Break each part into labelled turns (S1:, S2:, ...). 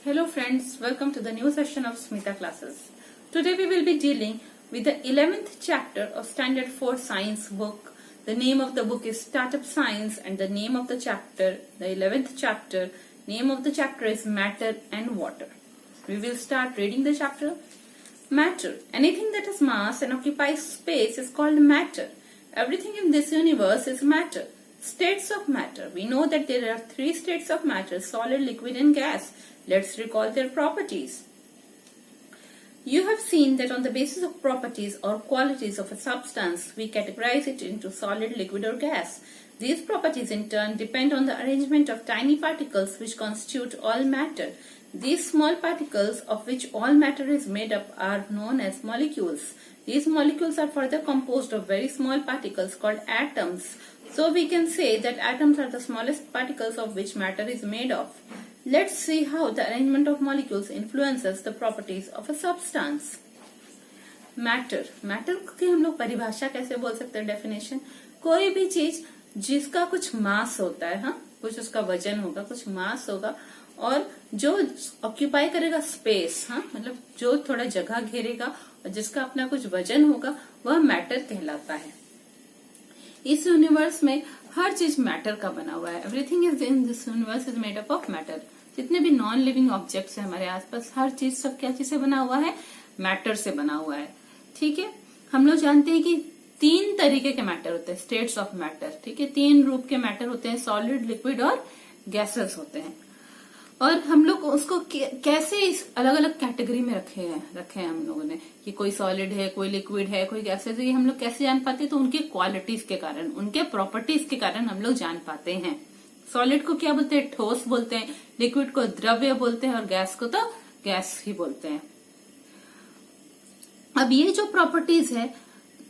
S1: Hello friends, welcome to the new session of Smita classes. Today we will be dealing with the 11th chapter of Standard 4 Science book. The name of the book is Startup Science and the name of the chapter, the 11th chapter, name of the chapter is Matter and Water. We will start reading the chapter. Matter. Anything that has mass and occupies space is called matter. Everything in this universe is matter. States of matter. We know that there are 3 states of matter, solid, liquid and gas. Let's recall their properties. You have seen that on the basis of properties or qualities of a substance, we categorize it into solid, liquid or gas. These properties in turn depend on the arrangement of tiny particles which constitute all matter. These small particles of which all matter is made up are known as molecules. These molecules are further composed of very small particles called atoms. So we can say that atoms are the smallest particles of which matter is made of. Let's see how the arrangement of molecules influences the properties of a substance. Matter की हम लोग परिभाषा कैसे बोल सकते हैं? Definition, कोई भी चीज जिसका कुछ मास होता है, हाँ, कुछ उसका वजन होगा, कुछ मास होगा और जो ऑक्यूपाई करेगा स्पेस, हाँ, मतलब जो थोड़ा जगह घेरेगा और जिसका अपना कुछ वजन होगा, वह मैटर कहलाता है. इस यूनिवर्स में हर चीज मैटर का बना हुआ है. Everything is in this universe is made up of matter. जितने भी नॉन लिविंग ऑब्जेक्ट्स हैं हमारे आसपास, हर चीज सब क्या चीज से बना हुआ है? मैटर से बना हुआ है. ठीक है, हम लोग जानते हैं कि 3 तरीके के मैटर होते हैं, स्टेट्स ऑफ मैटर. ठीक है, 3 रूप के मैटर होते हैं, सॉलिड, लिक्विड और गैसेस होते हैं. और हम लोग उसको कैसे इस अलग अलग कैटेगरी में रखे हैं हम लोगों ने, कि कोई सॉलिड है, कोई लिक्विड है, कोई गैसेस है. ये हम लोग कैसे जान पाते हैं? तो उनके क्वालिटीज के कारण, उनके प्रॉपर्टीज के कारण हम लोग जान पाते हैं. सॉलिड को क्या बोलते हैं? ठोस बोलते हैं. लिक्विड को द्रव्य बोलते हैं और गैस को तो गैस ही बोलते हैं. अब ये जो प्रॉपर्टीज है,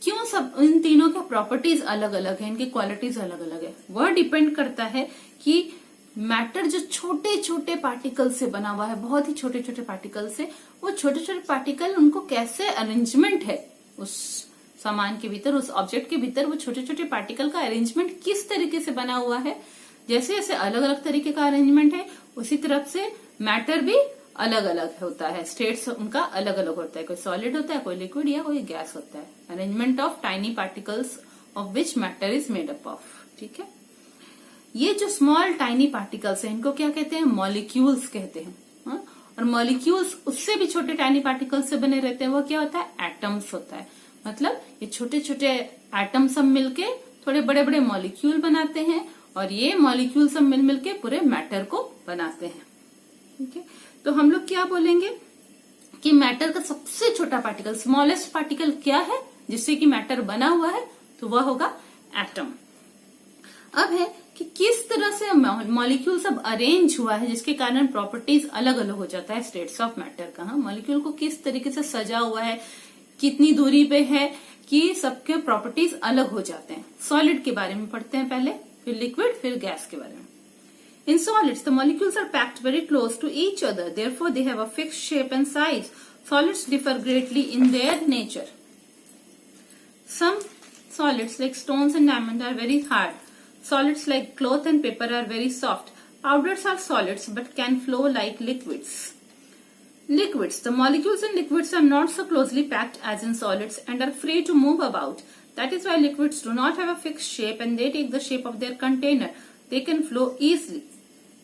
S1: क्यों सब इन तीनों के प्रॉपर्टीज अलग अलग है, इनकी क्वालिटीज अलग अलग है, वह डिपेंड करता है कि मैटर जो छोटे छोटे पार्टिकल से बना हुआ है, बहुत ही छोटे छोटे पार्टिकल से, वो छोटे छोटे पार्टिकल उनको कैसे अरेंजमेंट है उस सामान के भीतर, उस ऑब्जेक्ट के भीतर, वो छोटे छोटे पार्टिकल का अरेंजमेंट किस तरीके से बना हुआ है. जैसे जैसे अलग अलग तरीके का अरेंजमेंट है, उसी तरफ से मैटर भी अलग अलग होता है. स्टेट्स उनका अलग अलग होता है. कोई सॉलिड होता है, कोई लिक्विड या कोई गैस होता है. Arrangement of tiny particles of which matter is made up of. ठीक है, ये जो स्मॉल टाइनी पार्टिकल्स हैं, इनको क्या कहते हैं? मॉलिक्यूल्स कहते हैं. हाँ? और मॉलिक्यूल्स उससे भी छोटे टाइनी पार्टिकल्स से बने रहते हैं. वो क्या होता है? एटम्स होता है. मतलब ये छोटे छोटे एटम सब मिलके थोड़े बड़े बड़े मॉलिक्यूल बनाते हैं और ये मॉलिक्यूल सब मिल मिलके पूरे मैटर को बनाते हैं. ठीक है, तो हम लोग क्या बोलेंगे कि मैटर का सबसे छोटा पार्टिकल, स्मॉलेस्ट पार्टिकल क्या है जिससे कि मैटर बना हुआ है? तो वह होगा एटम. अब है कि किस तरह से मॉलिक्यूल सब अरेंज हुआ है जिसके कारण प्रॉपर्टीज अलग अलग हो जाता है स्टेट्स ऑफ मैटर का. मॉलिक्यूल को किस तरीके से सजा हुआ है, कितनी दूरी पे है, कि सबके प्रॉपर्टीज अलग हो जाते हैं. सॉलिड के बारे में पढ़ते हैं पहले, फिर लिक्विड, फिर गैस के बारे में. In solids, the molecules are packed very close to each other. Therefore, they have a fixed shape and size. Solids differ greatly in their nature. Some solids like stones and diamonds are very hard. Solids like cloth and paper are very soft. Powders are solids but can flow like liquids. Liquids. The molecules in liquids are not so closely packed as in solids and are free to move about. That is why liquids do not have a fixed shape and they take the shape of their container. They can flow easily.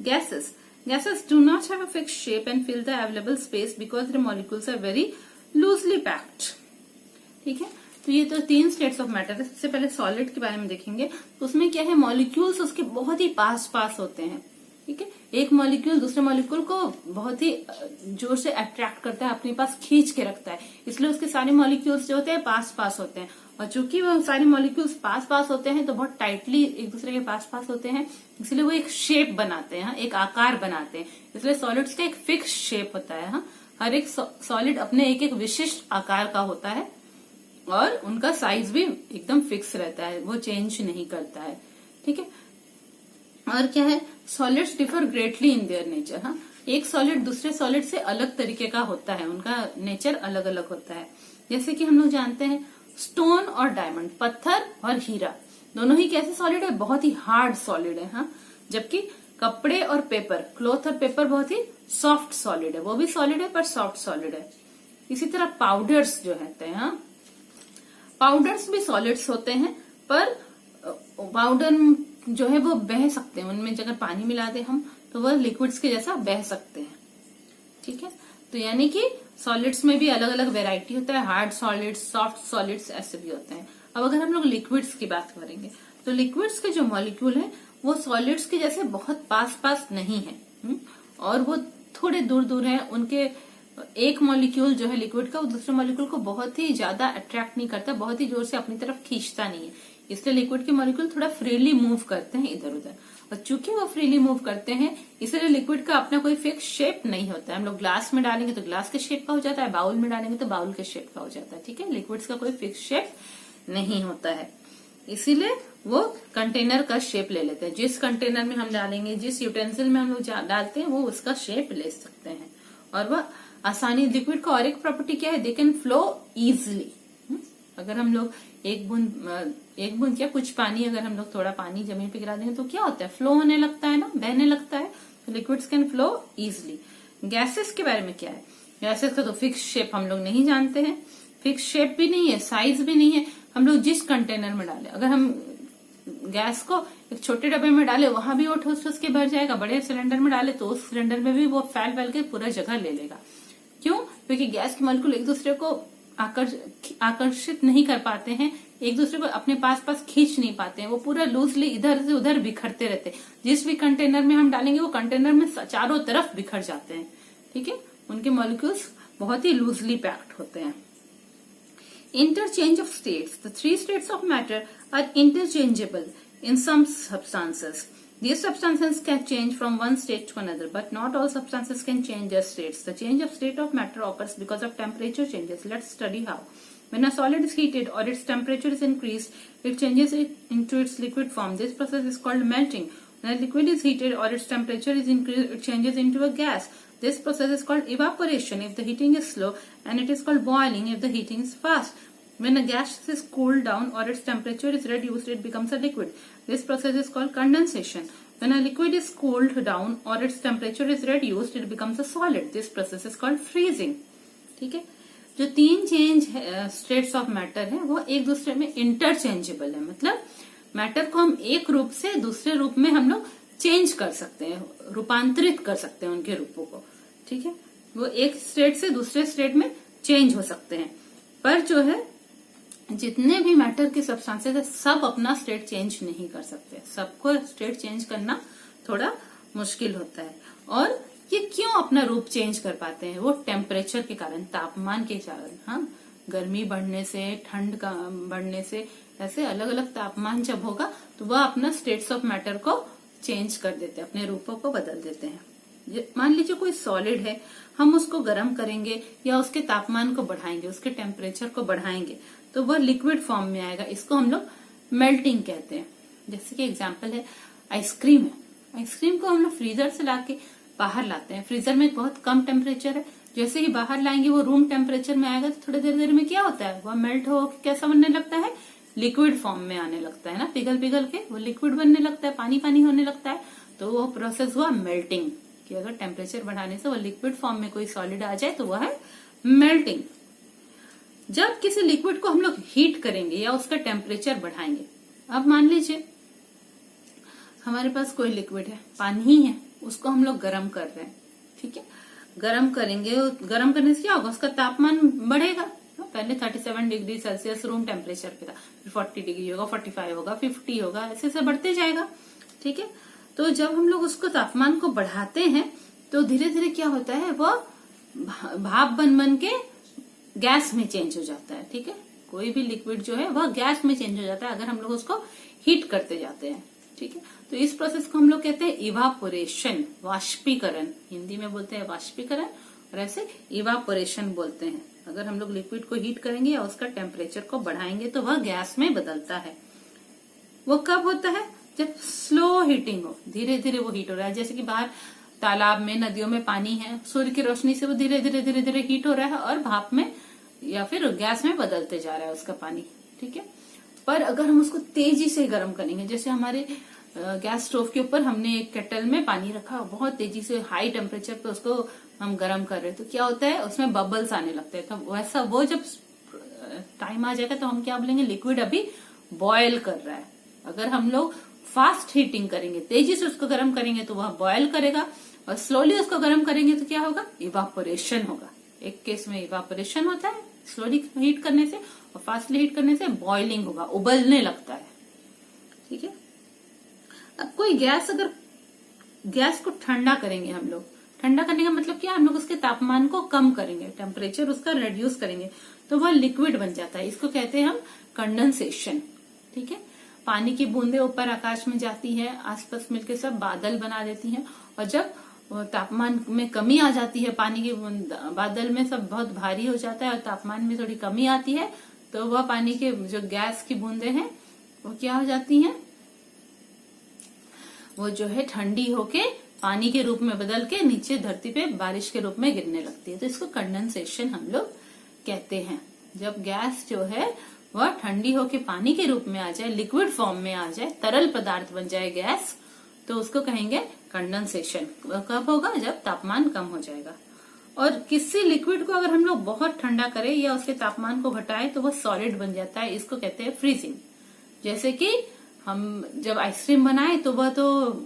S1: Gases. Gases do not have a fixed shape and fill the available space because their molecules are very loosely packed. ठीक है, तो ये तो 3 states of matter है. सबसे पहले solid के बारे में देखेंगे. तो उसमें क्या है? मॉलिक्यूल्स उसके बहुत ही पास पास होते हैं. ठीक है, एक मॉलिक्यूल दूसरे मॉलिक्यूल को बहुत ही जोर से अट्रैक्ट करता है, अपने पास खींच के रखता है. इसलिए उसके सारे मॉलिक्यूल्स जो होते हैं पास पास होते हैं. और चूंकि वो सारे मॉलिक्यूल्स पास पास होते हैं तो बहुत टाइटली एक दूसरे के पास पास होते हैं, इसलिए वो एक शेप बनाते हैं, एक आकार बनाते हैं. इसलिए सॉलिड्स का एक फिक्स शेप होता है. हर एक सॉलिड अपने एक एक विशिष्ट आकार का होता है और उनका साइज भी एकदम फिक्स रहता है, वो चेंज नहीं करता है. ठीक है, और क्या है? Solids differ greatly in their nature. एक सॉलिड दूसरे सॉलिड से अलग तरीके का होता है, उनका नेचर अलग अलग होता है. जैसे कि हम लोग जानते हैं स्टोन और डायमंड, पत्थर और हीरा, दोनों ही कैसे सॉलिड है? बहुत ही हार्ड सॉलिड है. जबकि कपड़े और पेपर, क्लॉथ और पेपर बहुत ही सॉफ्ट सॉलिड है, वो भी सॉलिड है पर सॉफ्ट सॉलिड है। इसी तरह पाउडर्स जो होते हैं, पाउडर्स भी सॉलिड्स होते हैं, पर पाउडर जो है वो बह सकते हैं, उनमें अगर पानी मिला दे हम तो वह लिक्विड्स के जैसा बह सकते हैं। ठीक है, तो यानी कि सॉलिड्स में भी अलग अलग वेराइटी होता है, हार्ड सॉलिड्स, सॉफ्ट सॉलिड्स, ऐसे भी होते हैं। अब अगर हम लोग लिक्विड्स की बात करेंगे तो लिक्विड्स के जो मॉलिक्यूल है वो सॉलिड्स के जैसे बहुत पास पास नहीं है, और वो थोड़े दूर दूर है। उनके एक मॉलिक्यूल जो है लिक्विड का, वो दूसरे मॉलिक्यूल को बहुत ही ज्यादा अट्रैक्ट नहीं करता, बहुत ही जोर से अपनी तरफ खींचता नहीं है, इसलिए लिक्विड के मॉलिक्यूल थोड़ा फ्रीली मूव करते हैं इधर उधर। और चूंकि वो फ्रीली मूव करते हैं इसलिए लिक्विड का अपना कोई फिक्स शेप नहीं होता है। हम लोग ग्लास में डालेंगे तो ग्लास के शेप का हो जाता है, बाउल में डालेंगे तो बाउल के शेप का हो जाता है। ठीक है, लिक्विड्स का कोई फिक्स शेप नहीं होता है, इसीलिए वो कंटेनर का शेप ले लेते हैं। जिस कंटेनर में हम डालेंगे, जिस यूटेंसिल में हम लोग डालते हैं, वो उसका शेप ले सकते हैं। और वह आसानी, लिक्विड का और एक प्रॉपर्टी क्या है, दे कैन फ्लो इजिली। अगर हम लोग एक बूंद क्या, कुछ पानी, अगर हम लोग थोड़ा पानी जमीन पे गिरा देंगे तो क्या होता है, फ्लो होने लगता है ना, बहने लगता है। तो liquids can flow easily. Gases के बारे में क्या है, गैसेस का तो फिक्स शेप हम लोग नहीं जानते हैं, फिक्स शेप भी नहीं है, साइज भी नहीं है। हम लोग जिस कंटेनर में डाले, अगर हम गैस को एक छोटे डब्बे में डाले वहां भी वो ठोस के भर जाएगा, बड़े सिलेंडर में डाले तो उस सिलेंडर में भी वो फैल के पूरा जगह ले लेगा। क्यों? क्योंकि गैस के मॉलिक्यूल एक दूसरे को आकर्षित नहीं कर पाते हैं, एक दूसरे को अपने पास खींच नहीं पाते हैं, वो पूरा लूजली इधर से उधर बिखरते रहते हैं। जिस भी कंटेनर में हम डालेंगे वो कंटेनर में चारों तरफ बिखर जाते हैं। ठीक है, उनके मॉलिक्यूल्स बहुत ही लूजली पैक्ड होते हैं। Interchange of states. The three states of matter are interchangeable in some substances. These substances can change from one state to another, but not all substances can change their states. The change of state of matter occurs because of temperature changes. Let's study how. When a solid is heated or its temperature is increased, it changes into its liquid form. This process is called melting. When a liquid is heated or its temperature is increased, it changes into a gas. This process is called evaporation if the heating is slow, and it is called boiling if the heating is fast. When a gas is cooled down or its temperature is reduced, it becomes a liquid. This process is called condensation. When a liquid is cooled down or its temperature is reduced, it becomes a solid. This process is called freezing. ठीक है, जो तीन change states of matter है वो एक दूसरे में interchangeable है, मतलब मैटर को हम एक रूप से दूसरे रूप में हम लोग चेंज कर सकते हैं, रूपांतरित कर सकते हैं उनके रूपों को। ठीक है, वो एक स्टेट से दूसरे स्टेट में चेंज हो सकते हैं, पर जो है जितने भी मैटर के सब्सटेंसेस है सब अपना स्टेट चेंज नहीं कर सकते, सबको स्टेट चेंज करना थोड़ा मुश्किल होता है। और ये क्यों अपना रूप चेंज कर पाते हैं, वो टेम्परेचर के कारण, तापमान के कारण। हाँ, गर्मी बढ़ने से, ठंड का बढ़ने से, ऐसे अलग अलग तापमान जब होगा तो वह अपना स्टेट्स ऑफ मैटर को चेंज कर देते हैं, अपने रूपों को बदल देते हैं। मान लीजिए कोई सॉलिड है, हम उसको गर्म करेंगे या उसके तापमान को बढ़ाएंगे, उसके टेम्परेचर को बढ़ाएंगे तो वह लिक्विड फॉर्म में आएगा। इसको हम लोग मेल्टिंग कहते हैं। जैसे कि एग्जांपल है आइसक्रीम है, आइसक्रीम को हम लोग फ्रीजर से लाके बाहर लाते हैं, फ्रीजर में बहुत कम टेम्परेचर है, जैसे ही बाहर लाएंगे वो रूम टेम्परेचर में आएगा तो थोड़ी देर में क्या होता है, वह मेल्ट हो कैसा बनने लगता है, लिक्विड फॉर्म में आने लगता है ना, पिघल के वो लिक्विड बनने लगता है, पानी पानी होने लगता है। तो वो प्रोसेस हुआ मेल्टिंग, कि अगर टेम्परेचर बढ़ाने से वो लिक्विड फॉर्म में कोई सॉलिड आ जाए तो वह है मेल्टिंग। जब किसी लिक्विड को हम लोग हीट करेंगे या उसका टेम्परेचर बढ़ाएंगे, अब मान लीजिए हमारे पास कोई लिक्विड है, पानी ही है, उसको हम लोग गर्म कर रहे हैं। ठीक है, गर्म करेंगे, गर्म करने से क्या होगा, उसका तापमान बढ़ेगा। पहले 37 डिग्री सेल्सियस रूम टेम्परेचर पे था, फिर 40 डिग्री होगा, 45 होगा, 50 होगा, ऐसे ऐसे बढ़ते जाएगा। ठीक है, तो जब हम लोग उसको तापमान को बढ़ाते हैं तो धीरे धीरे क्या होता है, वो भाप बन के गैस में चेंज हो जाता है। ठीक है, कोई भी लिक्विड जो है वह गैस में चेंज हो जाता है अगर हम लोग उसको हीट करते जाते हैं। ठीक है, तो इस प्रोसेस को हम लोग कहते हैं इवापोरेशन, वाष्पीकरण, हिंदी में बोलते हैं वाष्पीकरण और ऐसे इवापोरेशन बोलते हैं। अगर हम लोग लिक्विड को हीट करेंगे या उसका टेम्परेचर को बढ़ाएंगे तो वह गैस में बदलता है। वो कब होता है, जब स्लो हीटिंग हो, धीरे धीरे वो हीट हो रहा है। जैसे कि बाहर तालाब में, नदियों में पानी है, सूर्य की रोशनी से वो धीरे धीरे हीट हो रहा है और भाप में या फिर गैस में बदलते जा रहा है उसका पानी। ठीक है, पर अगर हम उसको तेजी से गर्म करेंगे, जैसे हमारे गैस स्टोव के ऊपर हमने एक केटल में पानी रखा, बहुत तेजी से हाई टेम्परेचर पे उसको हम गर्म कर रहे हैं, तो क्या होता है उसमें बबल्स आने लगते हैं। तो वैसा वो जब टाइम आ जाएगा तो हम क्या बोलेंगे, लिक्विड अभी बॉयल कर रहा है। अगर हम लोग फास्ट हीटिंग करेंगे, तेजी से उसको गर्म करेंगे तो वह बॉयल करेगा, और स्लोली उसको गर्म करेंगे तो क्या होगा, इवापोरेशन होगा। एक केस में इवापोरेशन होता है स्लोली हीट करने से, और फास्टली हीट करने से बॉइलिंग होगा, उबलने लगता है। ठीक है। अब कोई गैस, अगर गैस को ठंडा करेंगे हम लोग, ठंडा करने का मतलब क्या, हम लोग उसके तापमान को कम करेंगे, टेम्परेचर उसका रिड्यूस करेंगे, तो वह लिक्विड बन जाता है। इसको कहते हैं हम कंडेंसेशन। ठीक है। पानी की बूंदे ऊपर आकाश में जाती है, आसपास मिलकर सब बादल बना देती हैं, और जब तापमान में कमी आ जाती है, पानी के बादल में सब बहुत भारी हो जाता है और तापमान में थोड़ी कमी आती है, तो वह पानी के जो गैस की बूंदे हैं वो क्या हो जाती हैं, वो जो है ठंडी होके पानी के रूप में बदल के नीचे धरती पे बारिश के रूप में गिरने लगती है। तो इसको कंडेंसेशन हम लोग कहते हैं। जब गैस जो है वह ठंडी होके पानी के रूप में आ जाए, लिक्विड फॉर्म में आ जाए, तरल पदार्थ बन जाए गैस, तो उसको कहेंगे कंडेंसेशन। कब होगा, जब तापमान कम हो जाएगा। और किसी लिक्विड को अगर हम लोग बहुत ठंडा करें या उसके तापमान को घटाएं तो वह सॉलिड बन जाता है। इसको कहते हैं फ्रीजिंग। जैसे कि हम जब आइसक्रीम बनाए तो वह तो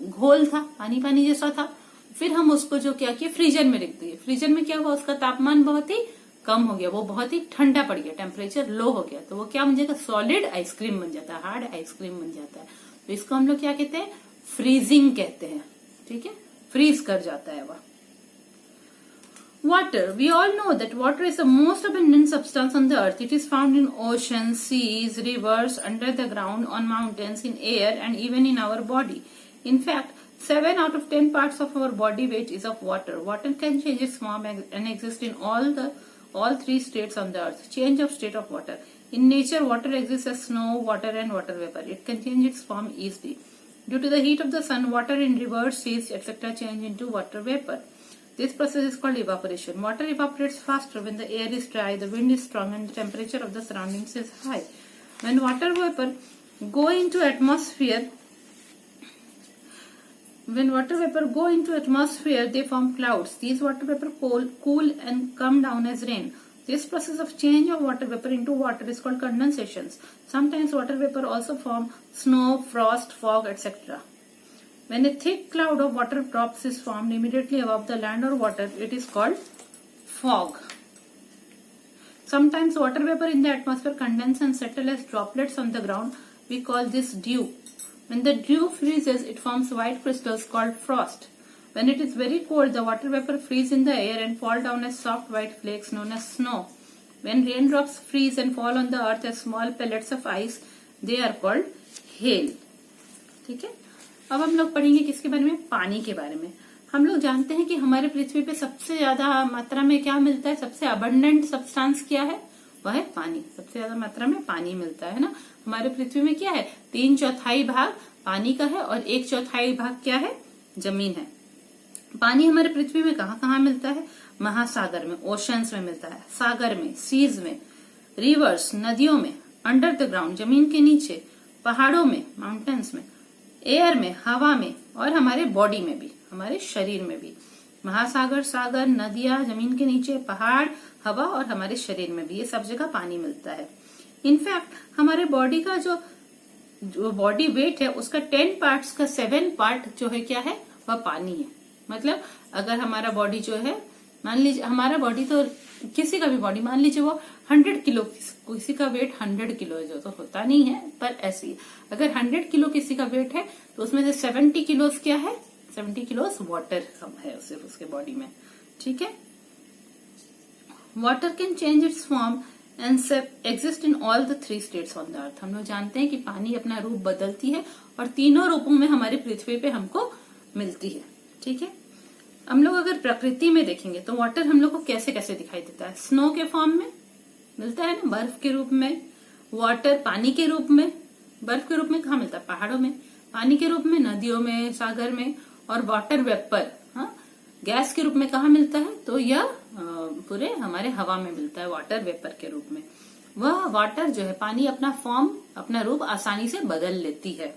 S1: घोल था, पानी पानी जैसा था, फिर हम उसको जो क्या किया, फ्रीजर में रख दिए। फ्रीजर में क्या हुआ, उसका तापमान बहुत ही कम हो गया, वो बहुत ही ठंडा पड़ गया, टेम्परेचर लो हो गया, तो वो क्या बन जाता है, सॉलिड आइसक्रीम बन जाता है, हार्ड आइसक्रीम बन जाता है। तो इसको हम लोग क्या कहते हैं, फ्रीजिंग कहते हैं। ठीक है, फ्रीज कर जाता है वह। Water. We all know that water is the most abundant substance on the earth. It is found in oceans, seas, rivers, under the ground, on mountains, in air, and even in our body. In fact, 7 out of 10 parts of our body weight is of water. Water can change its form and exist in all three states on the earth. Change of state of water. In nature, water exists as snow, water, and water vapor. It can change its form easily. Due to the heat of the sun, water in rivers, seas, etc. change into water vapor. This process is called evaporation. Water evaporates faster when the air is dry, the wind is strong, and the temperature of the surroundings is high. When water vapor go into atmosphere, they form clouds. These water vapor cool and come down as rain. This process of change of water vapor into water is called condensations. Sometimes water vapor also form snow, frost, fog, etc. When a thick cloud of water drops is formed immediately above the land or water, it is called fog. Sometimes water vapor in the atmosphere condense and settle as droplets on the ground. We call this dew. When the dew freezes, it forms white crystals called frost. When it is very cold, the water vapor freeze in the air and fall down as soft white flakes known as snow. When raindrops freeze and fall on the earth as small pellets of ice, they are called hail. ठीक है। अब हम लोग पढ़ेंगे किसके बारे में, पानी के बारे में। हम लोग जानते हैं कि हमारे पृथ्वी पे सबसे ज्यादा मात्रा में क्या मिलता है, सबसे अबंडेंट सब्सटेंस क्या है, वह है पानी। सबसे ज्यादा मात्रा में पानी मिलता है ना हमारे पृथ्वी में। क्या है, 3/4 भाग पानी का है और 1/4 भाग क्या है, जमीन है। पानी हमारे पृथ्वी में कहाँ कहाँ मिलता है, महासागर में, ओशंस में मिलता है, सागर में, सीज में, रिवर्स, नदियों में, अंडर द ग्राउंड, जमीन के नीचे, पहाड़ों में, माउंटेन्स में, एयर में, हवा में, और हमारे बॉडी में भी, हमारे शरीर में भी। महासागर, सागर, नदियां, जमीन के नीचे, पहाड़, हवा और हमारे शरीर में भी, ये सब जगह पानी मिलता है। इनफैक्ट हमारे बॉडी का जो बॉडी वेट है उसका 10 पार्ट्स का 7 पार्ट जो है क्या है, वह पानी है। मतलब अगर हमारा बॉडी जो है, मान लीजिए हमारा बॉडी तो किसी का भी बॉडी, मान लीजिए वो 100 किलो, किसी का वेट 100 किलो है, जो तो होता नहीं है पर ऐसी, अगर 100 किलो किसी का वेट है तो उसमें से 70 किलो क्या है, 70 किलो वाटर कम है सिर्फ उसके बॉडी में। ठीक है। Water can change it's form and exist in all the 3 states on the earth. हम लोग जानते हैं कि पानी अपना रूप बदलती है और तीनों रूपों में हमारी पृथ्वी पे हमको मिलती है। ठीक है। हम लोग अगर प्रकृति में देखेंगे तो वाटर हम लोग को कैसे कैसे दिखाई देता है, स्नो के फॉर्म में मिलता है ना, बर्फ के रूप में। वाटर पानी के रूप में, बर्फ के रूप में कहाँ मिलता है, पहाड़ों में। पानी के रूप में नदियों में, सागर में। और वाटर वेपर, हाँ, गैस के रूप में कहाँ मिलता है, तो यह पूरे हमारे हवा में मिलता है, वाटर वेपर के रूप में। वह वाटर जो है, पानी अपना फॉर्म, अपना रूप आसानी से बदल लेती है।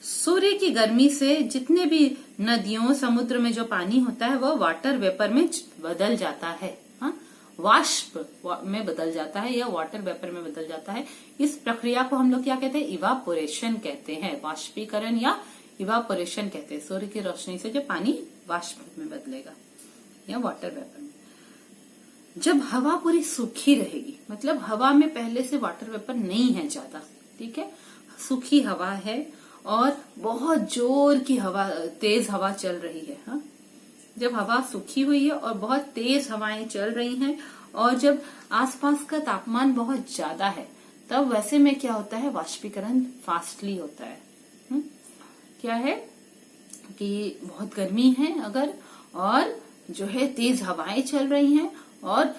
S1: सूर्य की गर्मी से जितने भी नदियों समुद्र में जो पानी होता है वो वाटर वेपर में बदल जाता है, हाँ? वाष्प में बदल जाता है या वाटर वेपर में बदल जाता है। इस प्रक्रिया को हम लोग क्या कहते हैं? इवापोरेशन कहते हैं, वाष्पीकरण या इवापोरेशन कहते हैं। सूर्य की रोशनी से जो पानी वाष्प में बदलेगा या वाटर वेपर में। जब हवा पूरी सूखी रहेगी, मतलब हवा में पहले से वाटर वेपर नहीं है ज्यादा, ठीक है, सूखी हवा है और बहुत जोर की हवा, तेज हवा चल रही है, हाँ? जब हवा सूखी हुई है और बहुत तेज हवाएं चल रही हैं और जब आसपास का तापमान बहुत ज्यादा है, तब वैसे में क्या होता है? वाष्पीकरण फास्टली होता है। क्या है कि बहुत गर्मी है अगर, और जो है तेज हवाएं चल रही हैं और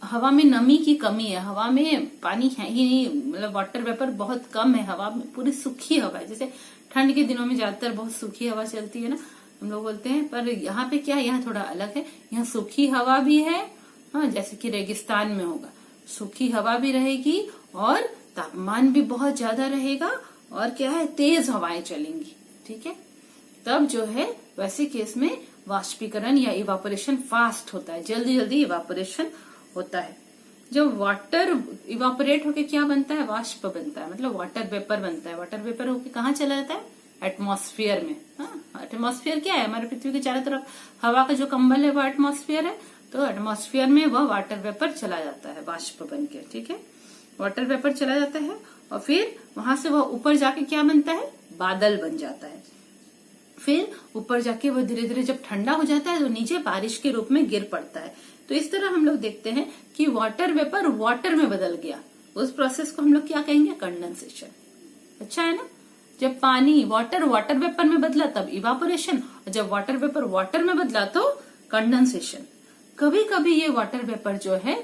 S1: हवा में नमी की कमी है, हवा में पानी है ही नहीं, मतलब वाटर वेपर बहुत कम है, हवा में पूरी सूखी हवा है। जैसे ठंड के दिनों में ज्यादातर बहुत सूखी हवा चलती है ना, हम लोग बोलते हैं, पर यहाँ पे क्या, यहाँ थोड़ा अलग है, यहाँ सूखी हवा भी है, हाँ, जैसे कि रेगिस्तान में होगा, सूखी हवा भी रहेगी और तापमान भी बहुत ज्यादा रहेगा और क्या है, तेज हवाएं चलेंगी, ठीक है। तब जो है वैसे केस में वाष्पीकरण या इवापोरेशन फास्ट होता है, जल्दी जल्दी इवापोरेशन होता है। जब वाटर इवापोरेट होके क्या बनता है? वाष्प बनता है, मतलब वाटर वेपर बनता है। वाटर वेपर होके कहाँ चला जाता है? एटमॉस्फेयर में, हाँ। एटमॉस्फेयर क्या है? हमारे पृथ्वी के चारों तरफ हवा का जो कंबल है वो एटमॉस्फेयर है, तो एटमॉस्फेयर में वह वाटर वेपर चला जाता है वाष्प बन के, ठीक है। वाटर वेपर चला जाता है और फिर वहां से वह ऊपर जाके क्या बनता है? बादल बन जाता है। फिर ऊपर जाके वो धीरे धीरे जब ठंडा हो जाता है तो नीचे बारिश के रूप में गिर पड़ता है। तो इस तरह हम लोग देखते हैं कि वाटर वेपर वाटर में बदल गया, उस प्रोसेस को हम लोग क्या कहेंगे? कंडेंसेशन। अच्छा है ना। जब पानी वाटर वेपर में बदला तब इवापोरेशन, और जब वाटर वेपर वाटर में बदला तो कंडेंसेशन। कभी कभी ये वाटर वेपर जो है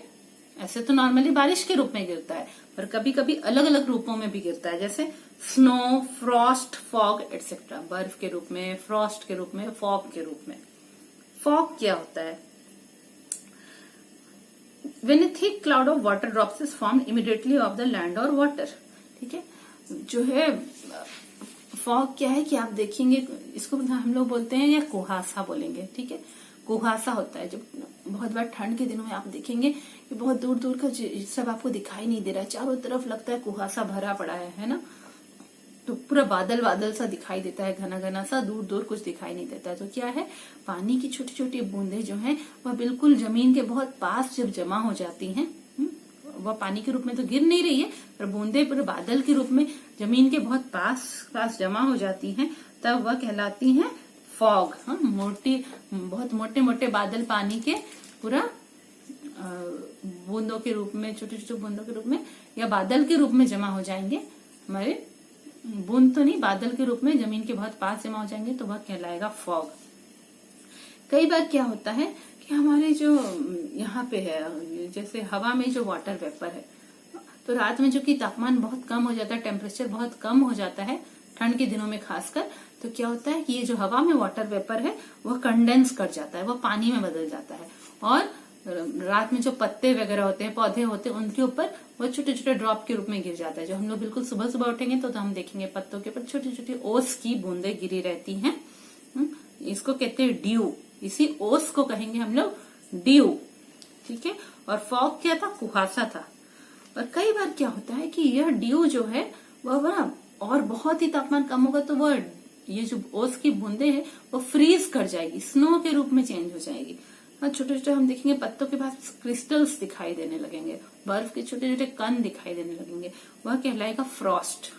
S1: ऐसे तो नॉर्मली बारिश के रूप में गिरता है, पर कभी कभी अलग अलग रूपों में भी गिरता है, जैसे स्नो, फ्रॉस्ट, फॉग एटसेट्रा। बर्फ के रूप में, फ्रॉस्ट के रूप में, फॉग के रूप में। फॉग क्या होता है? When a thick cloud of water drops is formed immediately of the land or water, ठीक है। जो है फॉग क्या है कि आप देखेंगे, इसको हम लोग बोलते हैं या कुहासा बोलेंगे, ठीक है। कुहासा होता है जब बहुत बार ठंड के दिनों में आप देखेंगे कि बहुत दूर दूर का सब आपको दिखाई नहीं दे रहा है, चारों तरफ लगता है कुहासा भरा पड़ा है ना। तो पूरा बादल बादल सा दिखाई देता है, घना घना सा, दूर दूर कुछ दिखाई नहीं देता है। तो क्या है? पानी की छोटी छोटी बूंदें जो हैं वह बिल्कुल जमीन के बहुत पास जब जमा हो जाती हैं, वह पानी के रूप में तो गिर नहीं रही है, पर बूंदें पूरे बादल के रूप में जमीन के बहुत पास जमा हो जाती हैं, तब वह कहलाती हैं फॉग। बहुत मोटे मोटे बादल पानी के पूरा बूंदों के रूप में, छोटे छोटे बूंदों के रूप में या बादल के रूप में जमा हो जाएंगे। हमारे बूंद तो नहीं, बादल के रूप में जमीन के बहुत पास जमा हो जाएंगे, तो वह कहलाएगा फॉग। कई बार क्या होता है कि हमारे जो यहाँ पे है, जैसे हवा में जो वाटर वेपर है, तो रात में जो कि तापमान बहुत कम हो जाता है, टेम्परेचर बहुत कम हो जाता है ठंड के दिनों में खासकर, तो क्या होता है कि ये जो हवा में वाटर वेपर है वह कंडेंस कर जाता है, वह पानी में बदल जाता है, और रात में जो पत्ते वगैरह होते हैं, पौधे होते हैं, उनके ऊपर वो छोटे छोटे ड्रॉप के रूप में गिर जाता है। जो हम लोग बिल्कुल सुबह सुबह उठेंगे तो हम देखेंगे पत्तों के ऊपर छोटी छोटी ओस की बूंदें गिरी रहती हैं। इसको कहते हैं ड्यू, इसी ओस को कहेंगे हम लोग ड्यू, ठीक है। और फॉग क्या था? कुहासा था। और कई बार क्या होता है कि यह ड्यू जो है वह और बहुत ही तापमान कम होगा तो वह ये जो ओस की बूंदें हैं वो फ्रीज कर जाएगी, स्नो के रूप में चेंज हो जाएगी। छोटे छोटे हम देखेंगे पत्तों के पास क्रिस्टल्स दिखाई देने लगेंगे, बर्फ के छोटे छोटे कण दिखाई देने लगेंगे, वह कहलाएगा फ्रॉस्ट।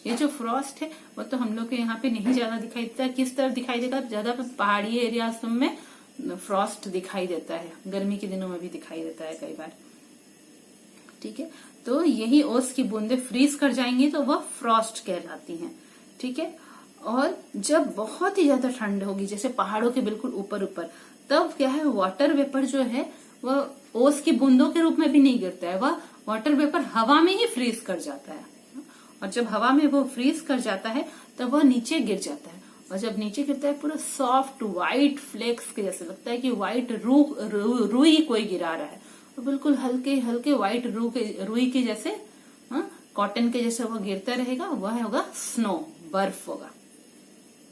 S1: ये जो फ्रॉस्ट है वो तो हम लोग के यहाँ पे नहीं ज्यादा दिखाई देता। किस तरह दिखाई देगा? ज्यादा पहाड़ी एरियाज में फ्रॉस्ट दिखाई देता है, गर्मी के दिनों में भी दिखाई देता है कई बार, ठीक है। तो यही ओस की बूंदे फ्रीज कर जाएंगी तो वह फ्रॉस्ट कहलाती हैं, ठीक है। और जब बहुत ही ज्यादा ठंड होगी, जैसे पहाड़ों के बिल्कुल ऊपर ऊपर, तब क्या है? वाटर वेपर जो है वह ओस की बूंदों के रूप में भी नहीं गिरता है, वह वाटर वेपर हवा में ही फ्रीज कर जाता है। और जब हवा में वो फ्रीज कर जाता है तब वह नीचे गिर जाता है, और जब नीचे गिरता है पूरा सॉफ्ट व्हाइट फ्लेक्स के जैसे लगता है कि व्हाइट रुई कोई गिरा रहा है, और बिल्कुल हल्के हल्के व्हाइट रुई के जैसे, कॉटन के जैसे वह गिरता रहेगा, वह होगा स्नो, बर्फ होगा।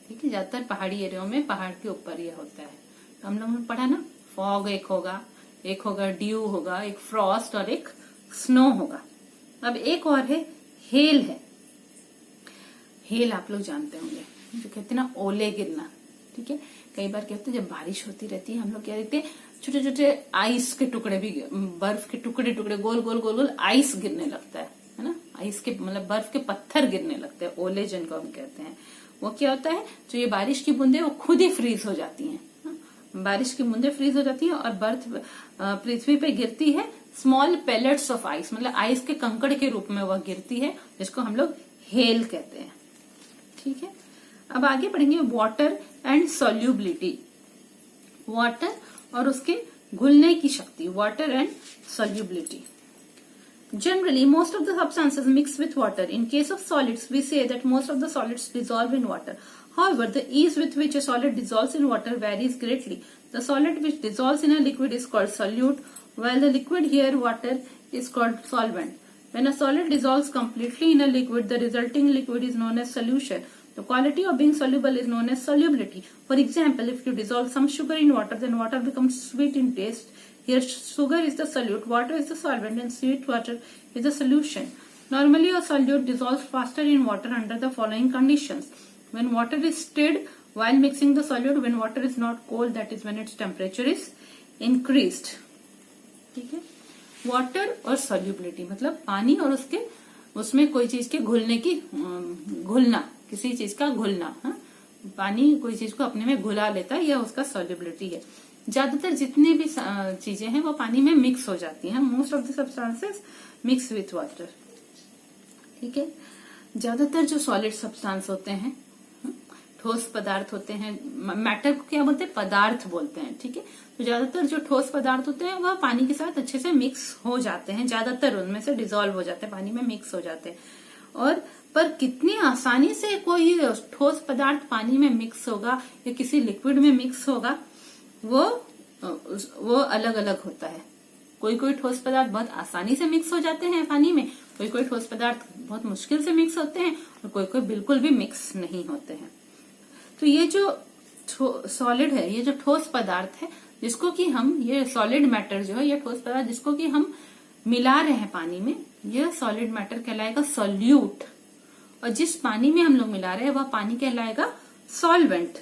S1: ठीक है, ज्यादातर पहाड़ी एरिया में पहाड़ के ऊपर ये होता है। तो हम लोगों ने पढ़ा ना, फॉग एक होगा ड्यू होगा, एक फ्रॉस्ट और एक स्नो होगा। अब एक और है हेल है। हेल आप लोग जानते होंगे, जो कहते हैं ना ओले गिरना। ठीक है, कई बार क्या होता है जब बारिश होती रहती है हम लोग क्या देखते हैं छोटे छोटे आइस के टुकड़े भी, बर्फ के टुकड़े टुकड़े गोल गोल गोल गोल आइस गिरने लगता है ना, आइस के मतलब बर्फ के पत्थर गिरने लगते हैं, ओले जिनको हम कहते हैं। वो क्या होता है, जो ये बारिश की बूंदे वो खुद ही फ्रीज हो जाती हैं। बारिश की बूंदे फ्रीज हो जाती है और बर्फ पृथ्वी पे गिरती है, स्मॉल पेलेट्स ऑफ आइस, मतलब आइस के कंकड़ के रूप में वह गिरती है, जिसको हम लोग हेल कहते हैं। ठीक है, अब आगे पढ़ेंगे वाटर एंड सॉल्युबिलिटी। वाटर और उसके घुलने की शक्ति, water and solubility. Generally, most of the substances mix with water. In case of solids, we say that most of the solids dissolve in water. However, the ease with which a solid dissolves in water varies greatly. The solid which dissolves in a liquid is called solute, while the liquid here, water, is called solvent. When a solid dissolves completely in a liquid, the resulting liquid is known as solution. The quality of being soluble is known as solubility. For example, if you dissolve some sugar in water, then water becomes sweet in taste. Here, sugar is the solute, water is the solvent, and sweet water is the solution. Normally, a solute dissolves faster in water under the following conditions. When water is stirred while mixing the solute, when water is not cold, that is when its temperature is increased. ठीक है, water और solubility मतलब पानी और उसके उसमें कोई चीज के घुलने की घुलना, किसी चीज का घुलना। पानी कोई चीज को अपने में घुला लेता है, यह उसका सॉल्युबिलिटी है। ज्यादातर जितनी भी चीजें हैं वो पानी में मिक्स हो जाती हैं। Most of the substances mix with water. ठीक है, ज्यादातर जो सॉलिड सब्सटेंस होते हैं, ठोस पदार्थ होते हैं, मैटर को क्या बोलते हैं, पदार्थ बोलते हैं। ठीक है, तो ज्यादातर जो ठोस पदार्थ होते हैं वह पानी के साथ अच्छे से मिक्स हो जाते हैं, ज्यादातर उनमें से डिसॉल्व हो जाते हैं, पानी में मिक्स हो जाते हैं। और पर कितनी आसानी से कोई ठोस पदार्थ पानी में मिक्स होगा या किसी लिक्विड में मिक्स होगा, वो अलग अलग होता है। कोई कोई ठोस पदार्थ बहुत आसानी से मिक्स हो जाते हैं पानी में, कोई कोई ठोस पदार्थ बहुत मुश्किल से मिक्स होते हैं, और कोई कोई बिल्कुल भी मिक्स नहीं होते हैं। तो ये जो सॉलिड है, ये जो ठोस पदार्थ है, जिसको कि हम, ये सॉलिड मैटर जो है, ये ठोस पदार्थ जिसको कि हम मिला रहे हैं पानी में, यह सॉलिड मैटर कहलाएगा सॉल्यूट। और जिस पानी में हम लोग मिला रहे हैं वह पानी कहलाएगा सॉल्वेंट।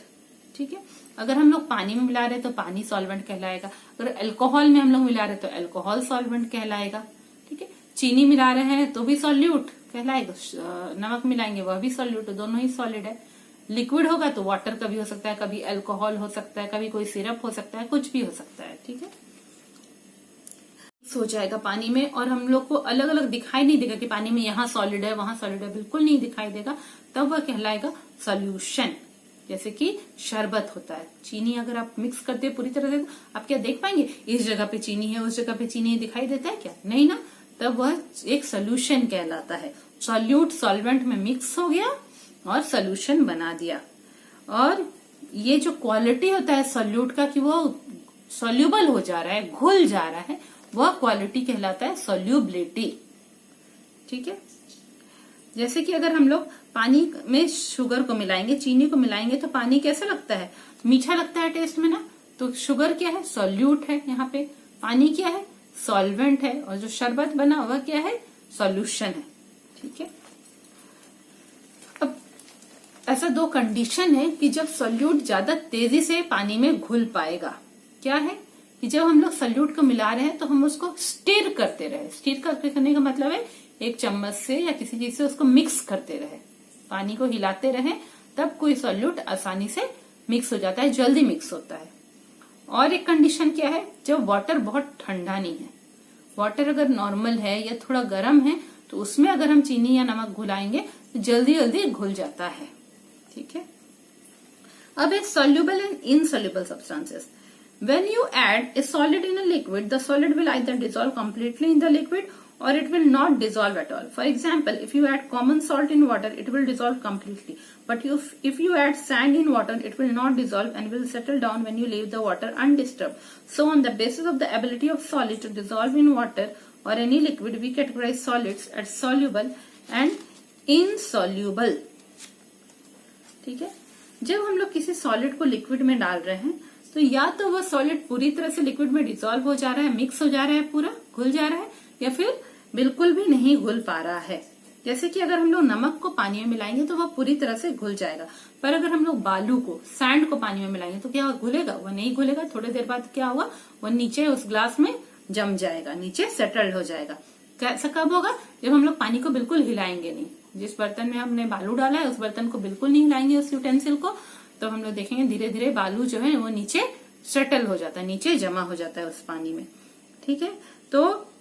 S1: ठीक है, अगर हम लोग पानी में मिला रहे हैं तो पानी सॉल्वेंट कहलाएगा, अगर अल्कोहल में हम लोग मिला रहे हैं तो अल्कोहल सॉल्वेंट कहलाएगा। ठीक है, चीनी मिला रहे हैं तो भी सॉल्यूट कहलाएगा, नमक मिलाएंगे वह भी सॉल्यूट, दोनों ही सॉलिड है। लिक्विड होगा तो वाटर कभी हो सकता है, कभी अल्कोहल हो सकता है, कभी कोई सिरप हो सकता है, कुछ भी हो सकता है। ठीक है, हो जाएगा पानी में, और हम लोग को अलग अलग दिखाई नहीं देगा कि पानी में यहाँ सॉलिड है वहां सॉलिड है, बिल्कुल नहीं दिखाई देगा, तब वह कहलाएगा सॉल्यूशन। जैसे कि शरबत होता है, चीनी अगर आप मिक्स करते हैं पूरी तरह से, आप क्या देख पाएंगे इस जगह पे चीनी है उस जगह पे चीनी है, दिखाई देता है क्या? नहीं ना, तब वह एक सोल्यूशन कहलाता है। सॉल्यूट सॉल्वेंट में मिक्स हो गया और सोल्यूशन बना दिया। और ये जो क्वालिटी होता है सॉल्यूट का कि वो सॉल्यूबल हो जा रहा है, घुल जा रहा है, वह क्वालिटी कहलाता है सॉल्युबिलिटी। ठीक है, जैसे कि अगर हम लोग पानी में शुगर को मिलाएंगे, चीनी को मिलाएंगे, तो पानी कैसा लगता है? मीठा लगता है टेस्ट में ना। तो शुगर क्या है? सॉल्यूट है, यहाँ पे पानी क्या है? सॉल्वेंट है, और जो शरबत बना हुआ क्या है? सॉल्यूशन है। ठीक है, अब ऐसा दो कंडीशन है कि जब सॉल्यूट ज्यादा तेजी से पानी में घुल पाएगा। क्या है कि जब हम लोग सॉल्यूट को मिला रहे हैं तो हम उसको स्टिर करते रहे। स्टिर करने का मतलब है एक चम्मच से या किसी चीज से उसको मिक्स करते रहे, पानी को हिलाते रहे, तब कोई सॉल्यूट आसानी से मिक्स हो जाता है, जल्दी मिक्स होता है। और एक कंडीशन क्या है? जब वाटर बहुत ठंडा नहीं है, वाटर अगर नॉर्मल है या थोड़ा गर्म है, तो उसमें अगर हम चीनी या नमक घुलाएंगे तो जल्दी जल्दी घुल जाता है। ठीक है, अब है soluble and insoluble substances. When you add a solid in a liquid, the solid will either dissolve completely in the liquid or it will not dissolve at all. For example, if you add common salt in water, it will dissolve completely. But if you add sand in water, it will not dissolve and will settle down when you leave the water undisturbed. So on the basis of the ability of solid to dissolve in water or any liquid, we categorize solids as soluble and insoluble. ठीक है। जब हम लोग किसी solid को liquid में डाल रहे हैं तो या तो वह सॉलिड पूरी तरह से लिक्विड में डिसॉल्व हो जा रहा है, मिक्स हो जा रहा है, पूरा घुल जा रहा है, या फिर बिल्कुल भी नहीं घुल पा रहा है। जैसे कि अगर हम लोग नमक को पानी में मिलाएंगे तो वह पूरी तरह से घुल जाएगा, पर अगर हम लोग बालू को, सैंड को पानी में मिलाएंगे तो क्या घुलेगा? वह नहीं घुलेगा। थोड़ी देर बाद क्या होगा, वह नीचे उस ग्लास में जम जाएगा, नीचे सेटल्ड हो जाएगा। कैसा कब होगा? जब हम लोग पानी को बिल्कुल हिलाएंगे नहीं। जिस बर्तन में हमने बालू डाला है उस बर्तन को बिल्कुल नहीं हिलाएंगे, उस यूटेंसिल को, तो हम लोग देखेंगे धीरे धीरे बालू जो है वो नीचे सेटल हो जाता है, नीचे जमा हो जाता है उस पानी में। ठीक है। तो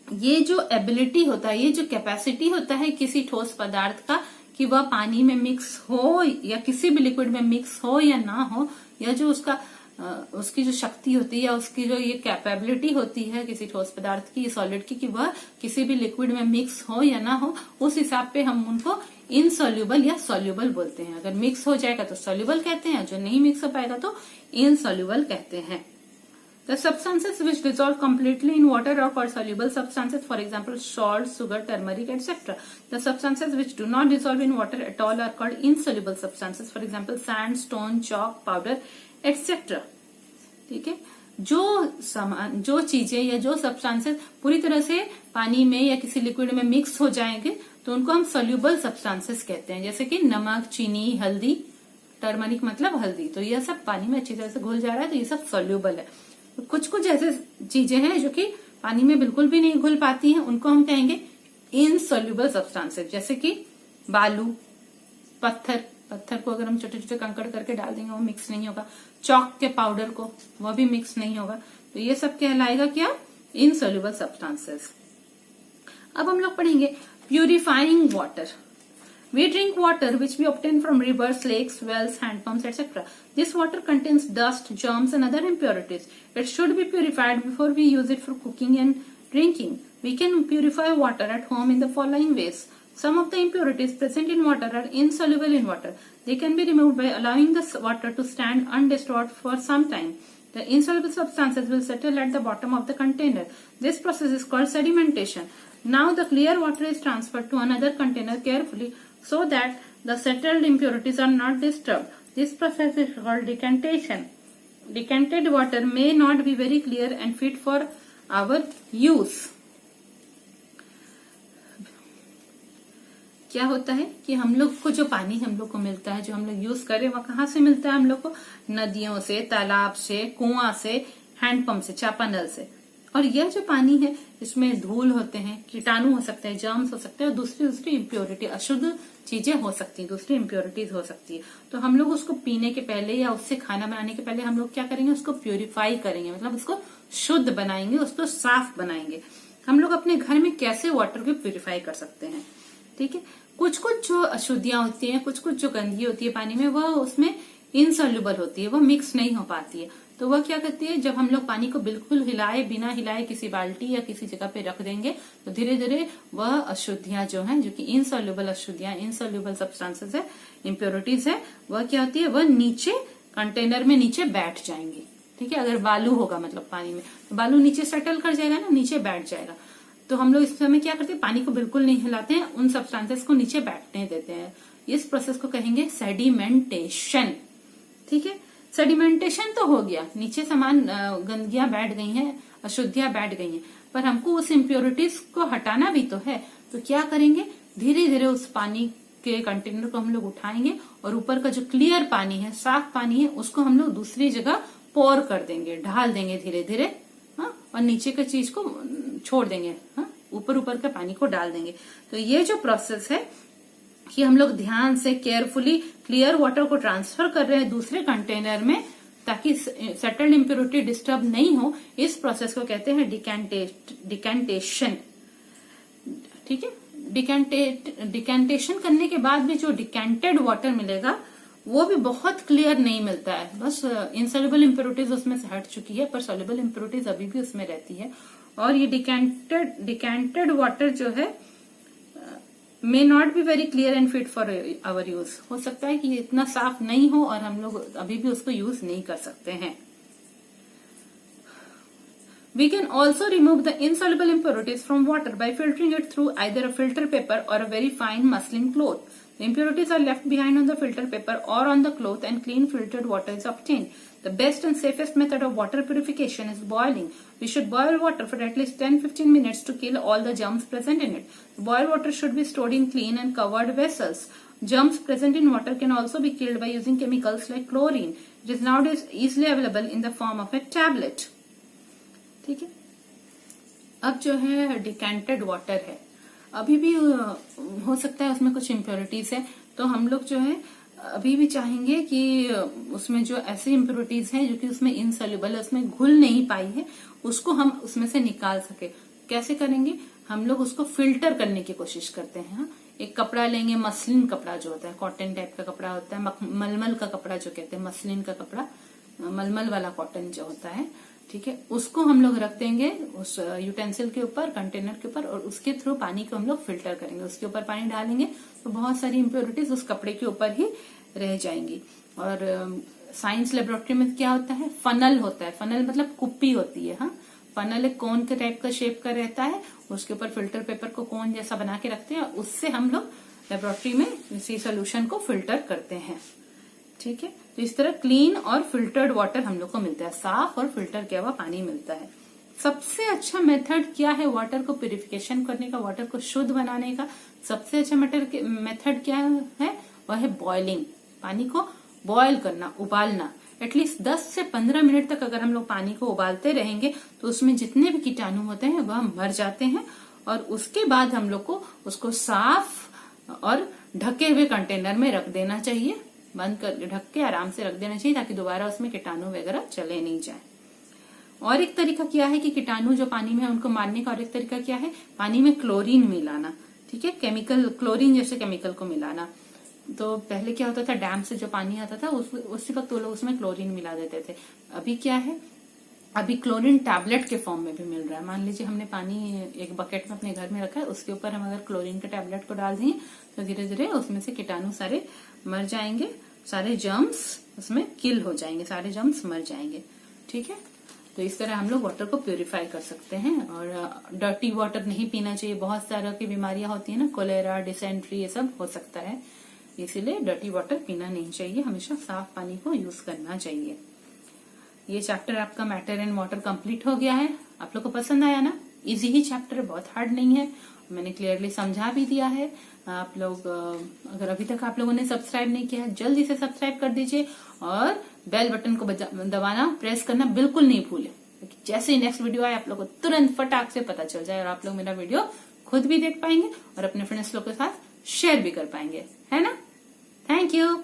S1: ये जो एबिलिटी होता है, ये जो कैपेसिटी होता है किसी ठोस पदार्थ का कि वह पानी में मिक्स हो या किसी भी लिक्विड में मिक्स हो या ना हो, या जो उसकी जो शक्ति होती है या उसकी जो ये कैपेबिलिटी होती है किसी ठोस पदार्थ की, सॉलिड की, कि वह किसी भी लिक्विड में मिक्स हो या ना हो, उस हिसाब पे हम उनको इनसॉल्युबल या सॉल्युबल बोलते हैं। अगर मिक्स हो जाएगा तो सॉल्युबल कहते हैं, जो नहीं मिक्स हो पाएगा तो इनसॉल्युबल कहते हैं। The substances which dissolve completely in water are called soluble substances, for example salt, sugar, turmeric, etc. The substances which do not dissolve in water at all are called insoluble substances, for example sand, stone, chalk, powder, etc. ठीक है। जो चीजें या जो substances पूरी तरह से पानी में या किसी लिक्विड में मिक्स हो जाएंगे तो उनको हम सोल्यूबल सब्सटेंसेस कहते हैं, जैसे कि नमक, चीनी, हल्दी, टर्मरिक मतलब हल्दी, तो यह सब पानी में अच्छी तरह से घुल जा रहा है तो ये सब सोल्यूबल है। कुछ कुछ ऐसे चीजें हैं जो कि पानी में बिल्कुल भी नहीं घुल पाती हैं, उनको हम कहेंगे इनसॉल्युबल सब्सटेंसेस, जैसे कि बालू, पत्थर को अगर हम छोटे छोटे कंकड़ करके डाल देंगे वो मिक्स नहीं होगा, चॉक के पाउडर को वह भी मिक्स नहीं होगा, तो ये सब कहलाएगा क्या? Insoluble substances. अब हम लोग पढ़ेंगे purifying water. We drink water which we obtain from rivers, lakes, wells, hand pumps, etc. This water contains dust, germs and other impurities. It should be purified before we use it for cooking and drinking. We can purify water at home in the following ways. Some of the impurities present in water are insoluble in water. They can be removed by allowing the water to stand undisturbed for some time. The insoluble substances will settle at the bottom of the container. This process is called sedimentation. Now the clear water is transferred to another container carefully so that the settled impurities are not disturbed. This process is called decantation. Decanted water may not be very clear and fit for our use. क्या होता है कि हम लोग को जो पानी हम लोग को मिलता है, जो हम लोग यूज करें, वह कहाँ से मिलता है हम लोग को? नदियों से, तालाब से, कुआं से, हैंडपंप से, चापानल से। और यह जो पानी है इसमें धूल होते हैं, कीटाणु हो सकते हैं, जर्म्स हो सकते हैं, और दूसरी इम्प्योरिटी, अशुद्ध चीजें हो सकती हैं, दूसरी इम्प्योरिटीज हो सकती है। तो हम लोग उसको पीने के पहले या उससे खाना बनाने के पहले हम लोग क्या करेंगे? उसको प्योरीफाई करेंगे, मतलब उसको शुद्ध बनाएंगे, उसको साफ बनाएंगे। हम लोग अपने घर में कैसे वाटर को प्योरीफाई कर सकते हैं? ठीक है। कुछ कुछ जो अशुद्धियां होती हैं, कुछ कुछ जो गंदगी होती है पानी में, वह उसमें इनसॉल्युबल होती है, वह मिक्स नहीं हो पाती है। तो वह क्या करती है, जब हम लोग पानी को बिल्कुल बिना हिलाए किसी बाल्टी या किसी जगह पे रख देंगे तो धीरे धीरे वह अशुद्धियां जो हैं, जो कि इनसॉल्युबल अशुद्धियां, इनसॉल्युबल सब्सटेंसेस है, इम्प्योरिटीज है, वह क्या होती है, वह नीचे कंटेनर में नीचे बैठ जाएंगी। ठीक है। अगर बालू होगा मतलब पानी में, तो बालू नीचे सेटल कर जाएगा ना, नीचे बैठ जाएगा। तो हम लोग इस समय क्या करते हैं, पानी को बिल्कुल नहीं हिलाते हैं, उन सब्सटेंसेस को नीचे बैठने देते हैं। इस प्रोसेस को कहेंगे सेडिमेंटेशन। ठीक है। सेडिमेंटेशन तो हो गया, नीचे सामान गंदगियां बैठ गई हैं, अशुद्धियां बैठ गई हैं, पर हमको उस इम्प्योरिटीज को हटाना भी तो है। तो क्या करेंगे, धीरे धीरे उस पानी के कंटेनर को हम लोग उठाएंगे और ऊपर का जो क्लियर पानी है, साफ पानी है, उसको हम लोग दूसरी जगह पोर कर देंगे, ढाल देंगे धीरे धीरे। हाँ, और नीचे का चीज को छोड़ देंगे, हाँ, ऊपर का पानी को डाल देंगे। तो ये जो प्रोसेस है कि हम लोग ध्यान से केयरफुली क्लियर वाटर को ट्रांसफर कर रहे हैं दूसरे कंटेनर में ताकि सेटल्ड इम्प्योरिटी डिस्टर्ब नहीं हो, इस प्रोसेस को कहते हैं डिकैंटेशन। ठीक है। डिकैंटेशन करने के बाद भी जो डिकैंटेड वाटर मिलेगा वो भी बहुत क्लियर नहीं मिलता है, बस इनसॉल्युबल इम्प्योरिटीज उसमें से हट चुकी है, पर सॉल्युबल इम्प्योरिटीज अभी भी उसमें रहती है। और ये डिकैंटेड वाटर जो है may not be very clear and fit for our use. हो सकता है कि ये इतना साफ नहीं हो और हम लोग अभी भी उसको यूज नहीं कर सकते हैं। We can also remove the insoluble impurities from water by filtering it through either a filter paper or a very fine muslin cloth. Impurities are left behind on the filter paper or on the cloth and clean filtered water is obtained. The best and safest method of water purification is boiling. We should boil water for at least 10-15 minutes to kill all the germs present in it. Boiled water should be stored in clean and covered vessels. Germs present in water can also be killed by using chemicals like chlorine. It is nowadays easily available in the form of a tablet. ठीक है, अब जो है decanted water है, अभी भी हो सकता है उसमें कुछ इम्प्योरिटीज है, तो हम लोग जो है अभी भी चाहेंगे कि उसमें जो ऐसी इम्प्योरिटीज हैं जो कि उसमें इनसॉल्युबल है, उसमें घुल नहीं पाई है, उसको हम उसमें से निकाल सके। कैसे करेंगे? हम लोग उसको फिल्टर करने की कोशिश करते हैं। हाँ? एक कपड़ा लेंगे, मसलिन कपड़ा जो होता है, कॉटन टाइप का कपड़ा होता है, मलमल का कपड़ा जो कहते हैं, मसलिन का कपड़ा, मलमल वाला कॉटन जो होता है, ठीक है, उसको हम लोग रख देंगे उस यूटेंसिल के ऊपर, कंटेनर के ऊपर, और उसके थ्रू पानी को हम लोग फिल्टर करेंगे। उसके ऊपर पानी डालेंगे तो बहुत सारी इम्प्योरिटीज उस कपड़े के ऊपर ही रह जाएंगी। और साइंस लेबोरेटरी में क्या होता है? फनल होता है। फनल मतलब कुप्पी होती है। हाँ, फनल एक कोन के टाइप का शेप का रहता है, उसके ऊपर फिल्टर पेपर को कोन जैसा बना के रखते हैं, उससे हम लोग लेबोरेटरी में इसी सोल्यूशन को फिल्टर करते हैं। ठीक है, तो इस तरह क्लीन और फिल्टर्ड वाटर हम लोग को मिलता है, साफ और फिल्टर किया हुआ पानी मिलता है। सबसे अच्छा मेथड क्या है वाटर को प्यूरिफिकेशन करने का, वाटर को शुद्ध बनाने का? सबसे अच्छा मेथड क्या है? वह है बॉइलिंग। पानी को बॉयल करना, उबालना। एटलीस्ट 10 से 15 मिनट तक अगर हम लोग पानी को उबालते रहेंगे तो उसमें जितने भी कीटाणु होते हैं वह मर जाते हैं, और उसके बाद हम लोग को उसको साफ और ढके हुए कंटेनर में रख देना चाहिए। बंद कर, ढक के आराम से रख देना चाहिए ताकि दोबारा उसमें कीटाणु वगैरह चले नहीं जाए। और एक तरीका क्या है कि कीटाणु जो पानी में है उनको मारने का, और एक तरीका क्या है? पानी में क्लोरीन मिलाना। ठीक है, केमिकल, क्लोरीन जैसे केमिकल को मिलाना। तो पहले क्या होता था, डैम से जो पानी आता था उसी वक्त वो लोग उसमें क्लोरीन मिला देते थे। अभी क्या है, अभी क्लोरीन टैबलेट के फॉर्म में भी मिल रहा है। मान लीजिए हमने पानी एक बकेट में अपने घर में रखा है, उसके ऊपर हम अगर क्लोरीन के टैबलेट को डाल देंगे तो धीरे धीरे उसमें से कीटाणु सारे मर जाएंगे, सारे जर्म्स उसमें किल हो जाएंगे, सारे जर्म्स मर जाएंगे। ठीक है, तो इस तरह हम लोग वाटर को प्यूरिफाई कर सकते हैं। और डर्टी वाटर नहीं पीना चाहिए, बहुत सारा की बीमारियां होती है ना, कोलेरा, डिसेंट्री, ये सब हो सकता है, इसीलिए डर्टी वाटर पीना नहीं चाहिए, हमेशा साफ पानी को यूज करना चाहिए। ये चैप्टर आपका मैटर एंड वाटर कंप्लीट हो गया है। आप लोग को पसंद आया ना? इजी ही चैप्टर है, बहुत हार्ड नहीं है, मैंने क्लियरली समझा भी दिया है। आप लोग अगर अभी तक आप लोगों ने सब्सक्राइब नहीं किया है, जल्दी से सब्सक्राइब कर दीजिए, और बेल बटन को दबाना, प्रेस करना बिल्कुल नहीं भूले, जैसे ही नेक्स्ट वीडियो आए आप लोग को तुरंत फटाक से पता चल जाए, और आप लोग मेरा वीडियो खुद भी देख पाएंगे और अपने फ्रेंड्स लोग के साथ शेयर भी कर पाएंगे, है ना? Thank you.